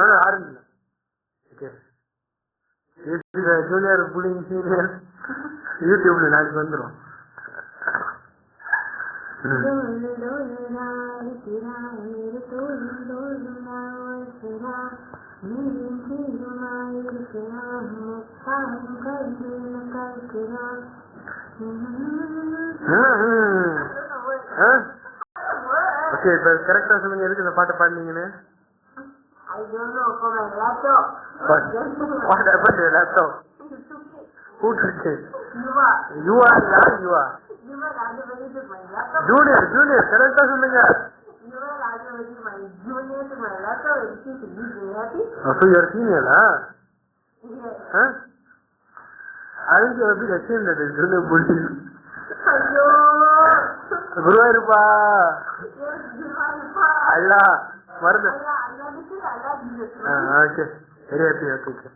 ஆரம்பிங்க. Okay, junior pulling serial யூடியூப்ல நாளைக்கு வந்துடும். ஓகே, இப்ப கரெக்டா சொல்லுங்க, எதுக்கு இந்த பாட்டை பாடுனீங்கன்னு. I don't know, for my laptop. What happened to your laptop? Who took it? You are. Rajavati took my laptop. Junior, correct சொல்லுங்க. Rajavati, my junior took my laptop and she should be very happy. Oh, so you are senior, huh? Yes. Huh? I think you are a bit ashamed that it's junior bullying. Ayyo. Guruvayurappa. Yes, Guruvayurappa. Allah. Mardu. Allah, Jesus. Okay. Very happy, okay.